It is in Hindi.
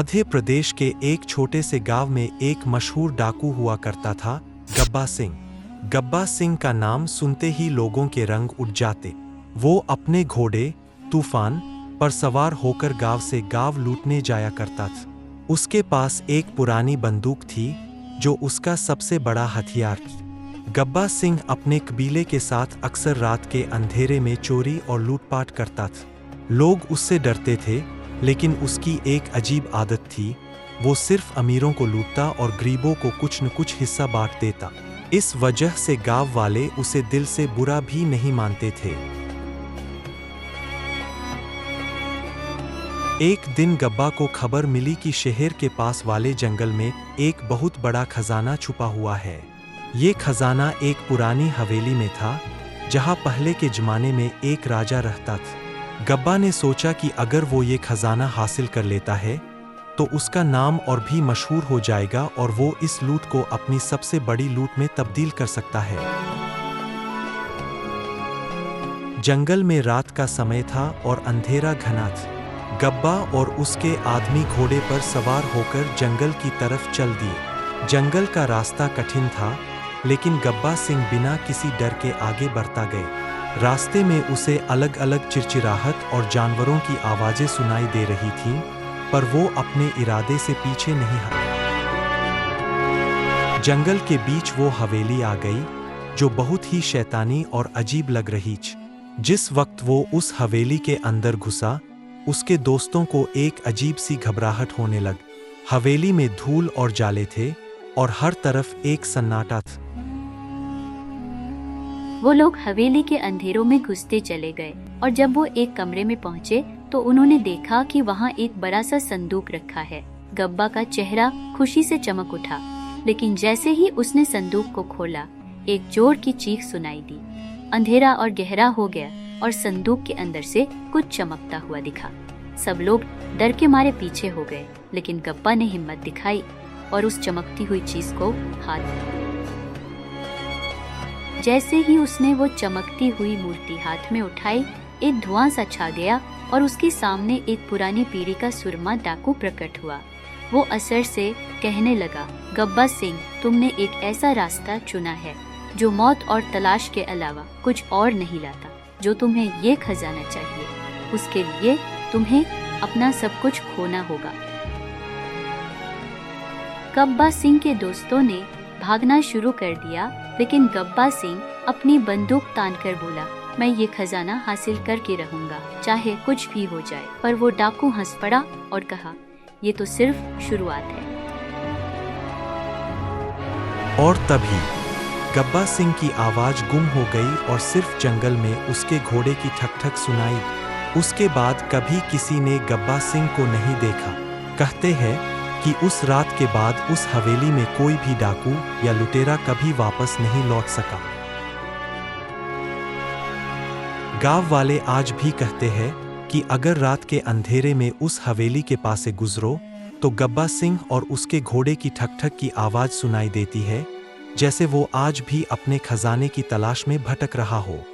मध्य प्रदेश के एक छोटे से गांव में एक मशहूर डाकू हुआ करता था, गब्बा सिंह। गब्बा सिंह का नाम सुनते ही लोगों के रंग उठ जाते। वो अपने घोड़े तूफान पर सवार होकर गांव से गांव लूटने जाया करता था। उसके पास एक पुरानी बंदूक थी जो उसका सबसे बड़ा हथियार थी। गब्बा सिंह अपने कबीले के साथ अक्सर रात के अंधेरे में चोरी और लूटपाट करता था। लोग उससे डरते थे, लेकिन उसकी एक अजीब आदत थी। वो सिर्फ अमीरों को लूटता और गरीबों को कुछ न कुछ हिस्सा बांट देता। इस वजह से गांव वाले उसे दिल से बुरा भी नहीं मानते थे। एक दिन गब्बा को खबर मिली कि शहर के पास वाले जंगल में एक बहुत बड़ा खजाना छुपा हुआ है। ये खजाना एक पुरानी हवेली में था, जहां पहले के जमाने में एक राजा रहता था। गब्बा ने सोचा कि अगर वो ये खजाना हासिल कर लेता है तो उसका नाम और भी मशहूर हो जाएगा और वो इस लूट को अपनी सबसे बड़ी लूट में तब्दील कर सकता है। जंगल में रात का समय था और अंधेरा घना था। गब्बा और उसके आदमी घोड़े पर सवार होकर जंगल की तरफ चल दिए। जंगल का रास्ता कठिन था, लेकिन गब्बा सिंह बिना किसी डर के आगे बढ़ता गए। रास्ते में उसे अलग अलग चिरचिराहट और जानवरों की आवाजें सुनाई दे रही थीं, पर वो अपने इरादे से पीछे नहीं हटा। जंगल के बीच वो हवेली आ गई, जो बहुत ही शैतानी और अजीब लग रही थी। जिस वक्त वो उस हवेली के अंदर घुसा, उसके दोस्तों को एक अजीब सी घबराहट होने लग। हवेली में धूल और जाले थे और हर तरफ एक सन्नाटा था। वो लोग हवेली के अंधेरों में घुसते चले गए और जब वो एक कमरे में पहुंचे तो उन्होंने देखा कि वहां एक बड़ा सा संदूक रखा है। गब्बा का चेहरा खुशी से चमक उठा, लेकिन जैसे ही उसने संदूक को खोला, एक जोर की चीख सुनाई दी। अंधेरा और गहरा हो गया और संदूक के अंदर से कुछ चमकता हुआ दिखा। सब लोग डर के मारे पीछे हो गए, लेकिन गब्बा ने हिम्मत दिखाई और उस चमकती हुई चीज को हाथ दिया। जैसे ही उसने वो चमकती हुई मूर्ति हाथ में उठाई, एक धुआं सा छा गया और उसके सामने एक पुरानी पीढ़ी का सुरमा डाकू प्रकट हुआ। वो असर से कहने लगा, गब्बा सिंह, तुमने एक ऐसा रास्ता चुना है जो मौत और तलाश के अलावा कुछ और नहीं लाता। जो तुम्हें ये खजाना चाहिए, उसके लिए तुम्हें अपना सब कुछ खोना होगा। गब्बा सिंह के दोस्तों ने भागना शुरू कर दिया, लेकिन गब्बा सिंह अपनी बंदूक तानकर बोला, मैं ये खजाना हासिल करके रहूंगा, चाहे कुछ भी हो जाए। पर वो डाकू हंस पड़ा और कहा, ये तो सिर्फ शुरुआत है। और तभी गब्बा सिंह की आवाज गुम हो गई और सिर्फ जंगल में उसके घोड़े की ठक-ठक सुनाई। उसके बाद कभी किसी ने गब्बा सिंह को नहीं देखा। कहते हैं कि उस रात के बाद उस हवेली में कोई भी डाकू या लुटेरा कभी वापस नहीं लौट सका। गांव वाले आज भी कहते हैं कि अगर रात के अंधेरे में उस हवेली के पास से गुजरो तो गब्बा सिंह और उसके घोड़े की ठक-ठक की आवाज सुनाई देती है, जैसे वो आज भी अपने खजाने की तलाश में भटक रहा हो।